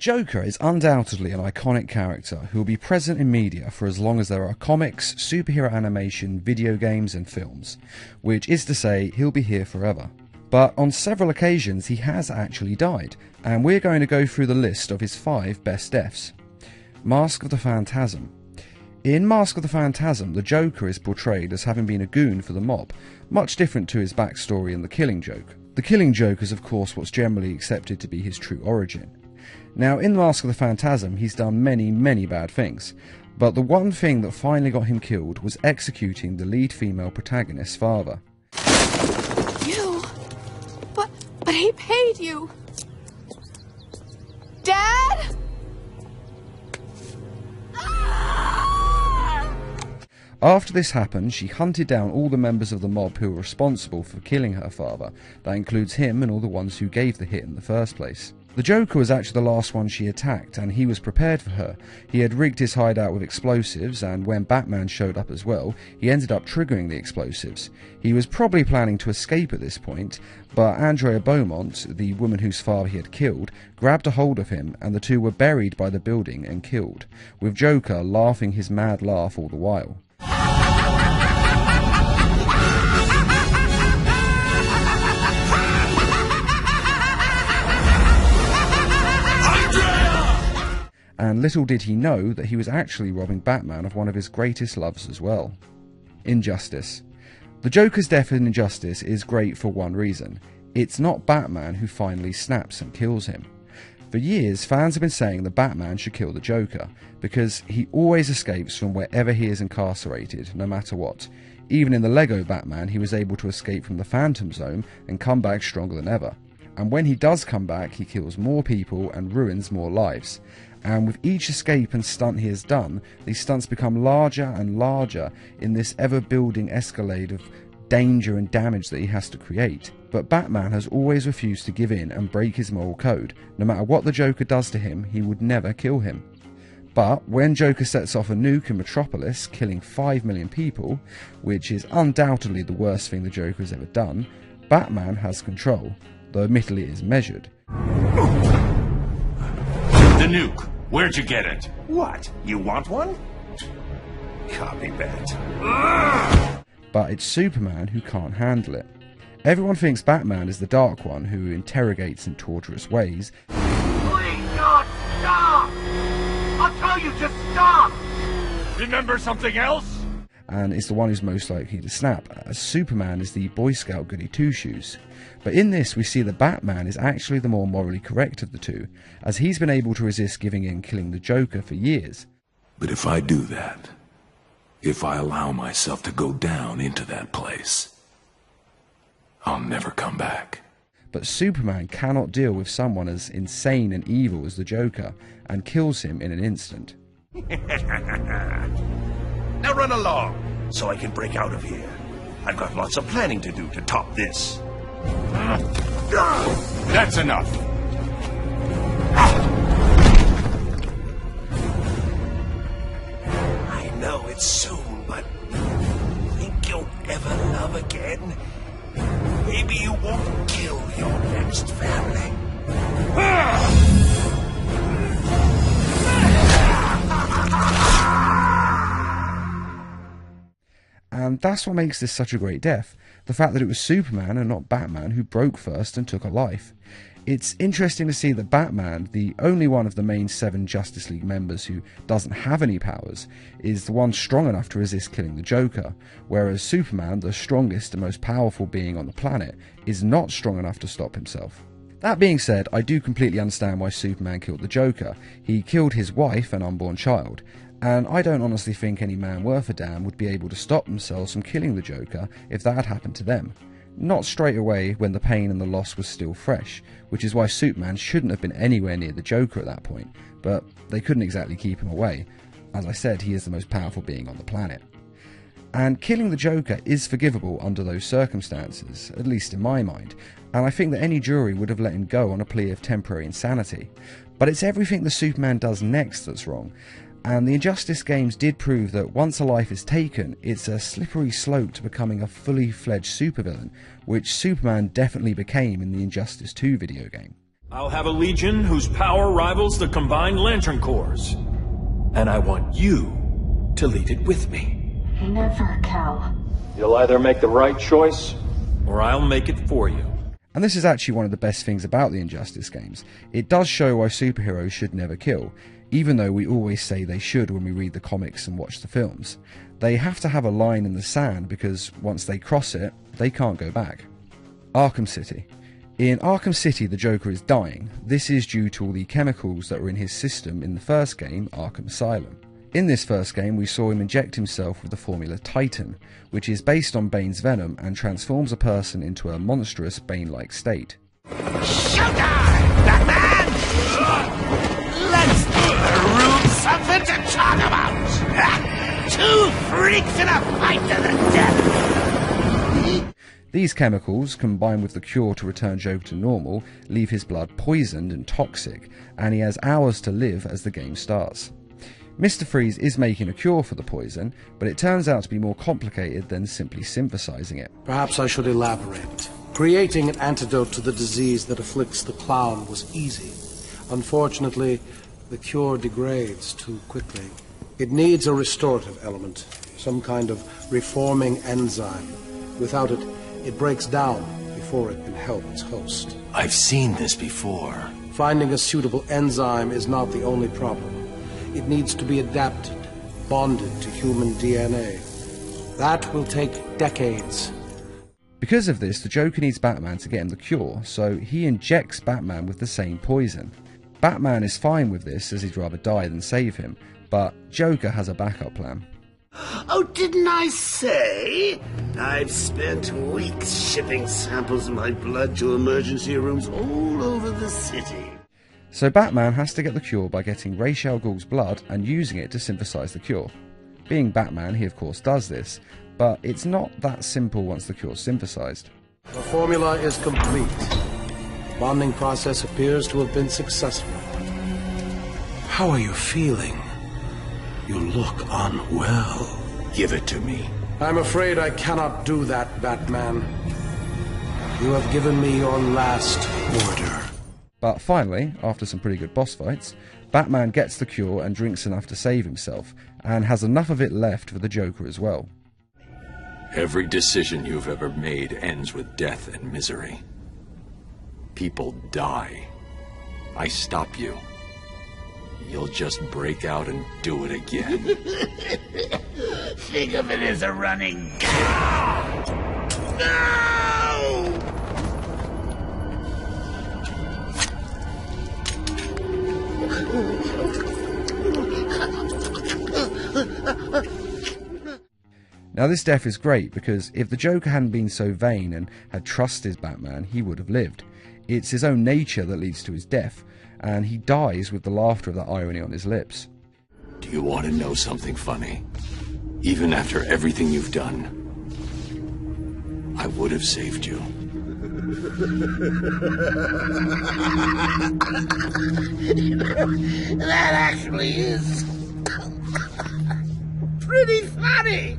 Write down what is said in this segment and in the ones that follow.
Joker is undoubtedly an iconic character who will be present in media for as long as there are comics, superhero animation, video games and films, which is to say he'll be here forever. But on several occasions he has actually died, and we're going to go through the list of his 5 best deaths. Mask of the Phantasm. In Mask of the Phantasm, the Joker is portrayed as having been a goon for the mob, much different to his backstory in The Killing Joke. The Killing Joke is of course what's generally accepted to be his true origin. Now in Mask of the Phantasm he's done many bad things, but the one thing that finally got him killed was executing the lead female protagonist's father. You? But he paid you! Dad? After this happened, she hunted down all the members of the mob who were responsible for killing her father. That includes him and all the ones who gave the hit in the first place. The Joker was actually the last one she attacked, and he was prepared for her. He had rigged his hideout with explosives, and when Batman showed up as well, he ended up triggering the explosives. He was probably planning to escape at this point, but Andrea Beaumont, the woman whose father he had killed, grabbed a hold of him, and the two were buried by the building and killed, with Joker laughing his mad laugh all the while. And little did he know that he was actually robbing Batman of one of his greatest loves as well. Injustice. The Joker's death in Injustice is great for one reason. It's not Batman who finally snaps and kills him. For years, fans have been saying that Batman should kill the Joker, because he always escapes from wherever he is incarcerated, no matter what. Even in the Lego Batman, he was able to escape from the Phantom Zone and come back stronger than ever. And when he does come back, he kills more people and ruins more lives. And with each escape and stunt he has done, these stunts become larger and larger in this ever-building escalade of danger and damage that he has to create. But Batman has always refused to give in and break his moral code. No matter what the Joker does to him, he would never kill him. But when Joker sets off a nuke in Metropolis, killing 5 million people, which is undoubtedly the worst thing the Joker has ever done, Batman has control, though admittedly it is measured. The nuke. Where'd you get it? What? You want one? Copy that. But it's Superman who can't handle it. Everyone thinks Batman is the Dark One who interrogates in torturous ways. Please, God, stop! I'll tell you to stop! Remember something else? And is the one who's most likely to snap, as Superman is the Boy Scout goody two-shoes. But in this we see that Batman is actually the more morally correct of the two, as he's been able to resist giving in killing the Joker for years. But if I do that, if I allow myself to go down into that place, I'll never come back. But Superman cannot deal with someone as insane and evil as the Joker, and kills him in an instant. Now run along, so I can break out of here. I've got lots of planning to do to top this. That's enough. I know it's soon, but think you'll ever love again? Maybe you won't kill your next family. And that's what makes this such a great death, the fact that it was Superman and not Batman who broke first and took a life. It's interesting to see that Batman, the only one of the main 7 Justice League members who doesn't have any powers, is the one strong enough to resist killing the Joker, whereas Superman, the strongest and most powerful being on the planet, is not strong enough to stop himself. That being said, I do completely understand why Superman killed the Joker. He killed his wife and unborn child, and I don't honestly think any man worth a damn would be able to stop themselves from killing the Joker if that had happened to them. Not straight away when the pain and the loss was still fresh, which is why Superman shouldn't have been anywhere near the Joker at that point, but they couldn't exactly keep him away. As I said, he is the most powerful being on the planet. And killing the Joker is forgivable under those circumstances, at least in my mind, and I think that any jury would have let him go on a plea of temporary insanity. But it's everything the Superman does next that's wrong, and the Injustice games did prove that once a life is taken, it's a slippery slope to becoming a fully fledged supervillain, which Superman definitely became in the Injustice 2 video game. I'll have a legion whose power rivals the combined Lantern Corps. And I want you to lead it with me. Never, Cal. You'll either make the right choice, or I'll make it for you. And this is actually one of the best things about the Injustice games. It does show why superheroes should never kill, even though we always say they should when we read the comics and watch the films. They have to have a line in the sand because once they cross it, they can't go back. Arkham City. In Arkham City, the Joker is dying. This is due to all the chemicals that were in his system in the first game, Arkham Asylum. In this first game, we saw him inject himself with the formula Titan, which is based on Bane's venom and transforms a person into a monstrous Bane-like state. Showtime, Batman! Let's give the room something to talk about! Two freaks in a fight to the death! These chemicals, combined with the cure to return Joker to normal, leave his blood poisoned and toxic, and he has hours to live as the game starts. Mr. Freeze is making a cure for the poison, but it turns out to be more complicated than simply synthesizing it. Perhaps I should elaborate. Creating an antidote to the disease that afflicts the clown was easy. Unfortunately, the cure degrades too quickly. It needs a restorative element, some kind of reforming enzyme. Without it, it breaks down before it can help its host. I've seen this before. Finding a suitable enzyme is not the only problem. It needs to be adapted, bonded to human DNA. That will take decades. Because of this, the Joker needs Batman to get him the cure, so he injects Batman with the same poison. Batman is fine with this, as he'd rather die than save him, but Joker has a backup plan. Oh, didn't I say? I've spent weeks shipping samples of my blood to emergency rooms all over the city. So Batman has to get the cure by getting Ra's al Ghul's blood and using it to synthesize the cure. Being Batman, he of course does this, but it's not that simple once the cure's synthesized. The formula is complete. The bonding process appears to have been successful. How are you feeling? You look unwell. Give it to me. I'm afraid I cannot do that, Batman. You have given me your last order. But finally, after some pretty good boss fights, Batman gets the cure and drinks enough to save himself, and has enough of it left for the Joker as well. Every decision you've ever made ends with death and misery. People die. I stop you. You'll just break out and do it again. Think of it as a running gag. No! Now this death is great because if the Joker hadn't been so vain and had trusted Batman, he would have lived. It's his own nature that leads to his death, and he dies with the laughter of that irony on his lips. Do you want to know something funny? Even after everything you've done, I would have saved you. That actually is pretty funny.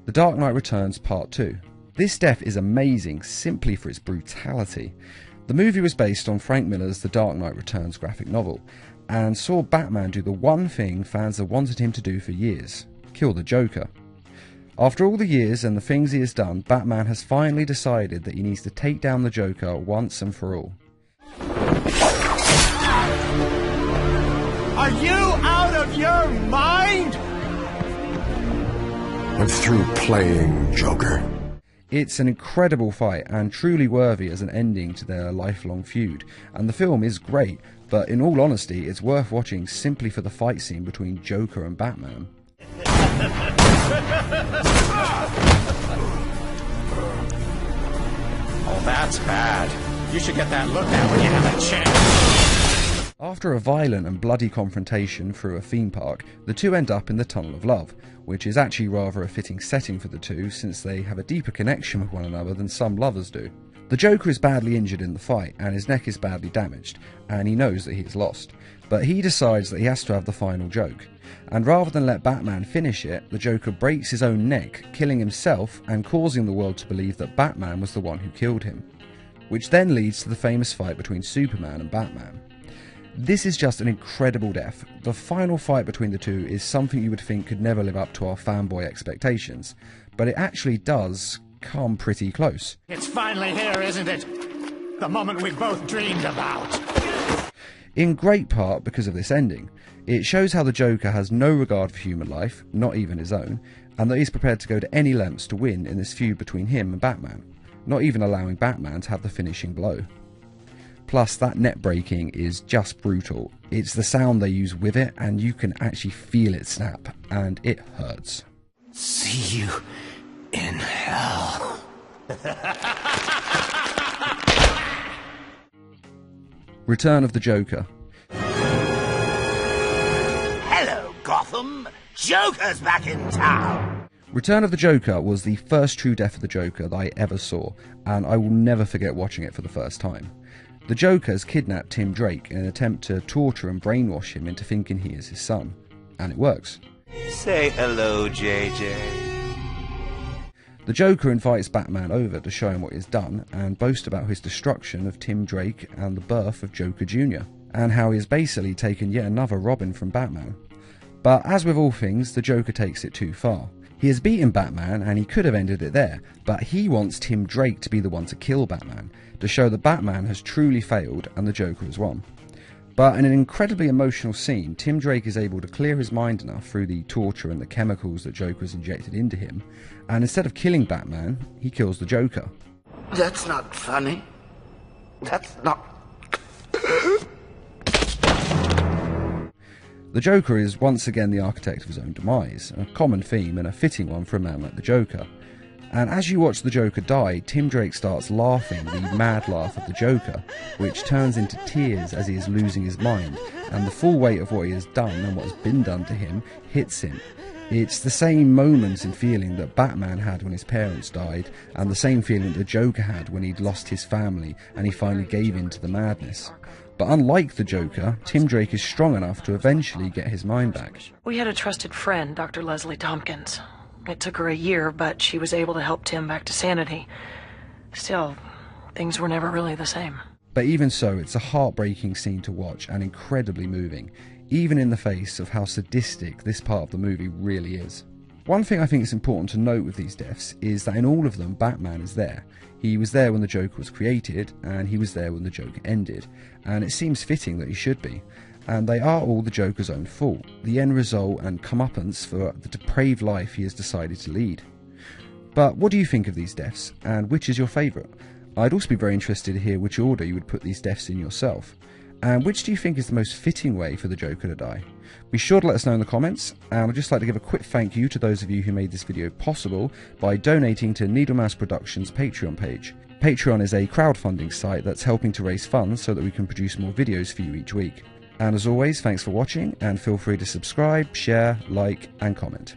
The Dark Knight Returns Part 2. This death is amazing simply for its brutality. The movie was based on Frank Miller's The Dark Knight Returns graphic novel, and saw Batman do the one thing fans have wanted him to do for years: kill the Joker. After all the years and the things he has done, Batman has finally decided that he needs to take down the Joker once and for all. Are you out of your mind? I'm through playing Joker. It's an incredible fight and truly worthy as an ending to their lifelong feud, and the film is great, but in all honesty it's worth watching simply for the fight scene between Joker and Batman. Oh, that's bad. You should get that looked at when you have a chance. After a violent and bloody confrontation through a theme park, the two end up in the Tunnel of Love, which is actually rather a fitting setting for the two since they have a deeper connection with one another than some lovers do. The Joker is badly injured in the fight and his neck is badly damaged, and he knows that he is lost. But he decides that he has to have the final joke. And rather than let Batman finish it, the Joker breaks his own neck, killing himself and causing the world to believe that Batman was the one who killed him. Which then leads to the famous fight between Superman and Batman. This is just an incredible death. The final fight between the two is something you would think could never live up to our fanboy expectations, but it actually does come pretty close. It's finally here, isn't it? The moment we both dreamed about. In great part because of this ending. It shows how the Joker has no regard for human life, not even his own, and that he's prepared to go to any lengths to win in this feud between him and Batman, not even allowing Batman to have the finishing blow. Plus, that net breaking is just brutal. It's the sound they use with it, and you can actually feel it snap, and it hurts. See you in hell. Return of the Joker. Hello, Gotham. Joker's back in town. Return of the Joker was the first true death of the Joker that I ever saw, and I will never forget watching it for the first time. The Joker has kidnapped Tim Drake in an attempt to torture and brainwash him into thinking he is his son. And it works. Say hello, JJ. The Joker invites Batman over to show him what he has done and boast about his destruction of Tim Drake and the birth of Joker Jr., and how he has basically taken yet another Robin from Batman. But as with all things, the Joker takes it too far. He has beaten Batman and he could have ended it there, but he wants Tim Drake to be the one to kill Batman, to show that Batman has truly failed and the Joker has won. But in an incredibly emotional scene, Tim Drake is able to clear his mind enough through the torture and the chemicals that Joker has injected into him, and instead of killing Batman, he kills the Joker. That's not funny. That's not... The Joker is once again the architect of his own demise, a common theme and a fitting one for a man like the Joker. And as you watch the Joker die, Tim Drake starts laughing the mad laugh of the Joker, which turns into tears as he is losing his mind, and the full weight of what he has done and what has been done to him hits him. It's the same moment and feeling that Batman had when his parents died, and the same feeling the Joker had when he'd lost his family and he finally gave in to the madness. But unlike the Joker, Tim Drake is strong enough to eventually get his mind back. We had a trusted friend, Dr. Leslie Tompkins. It took her a year, but she was able to help Tim back to sanity. Still, things were never really the same. But even so, it's a heartbreaking scene to watch and incredibly moving, even in the face of how sadistic this part of the movie really is. One thing I think is important to note with these deaths is that in all of them, Batman is there. He was there when the Joker was created, and he was there when the Joker ended, and it seems fitting that he should be. And they are all the Joker's own fault, the end result and comeuppance for the depraved life he has decided to lead. But what do you think of these deaths, and which is your favourite? I'd also be very interested to hear which order you would put these deaths in yourself. And which do you think is the most fitting way for the Joker to die? Be sure to let us know in the comments, and I'd just like to give a quick thank you to those of you who made this video possible by donating to Needlemouse Productions' Patreon page. Patreon is a crowdfunding site that's helping to raise funds so that we can produce more videos for you each week. And as always, thanks for watching, and feel free to subscribe, share, like, and comment.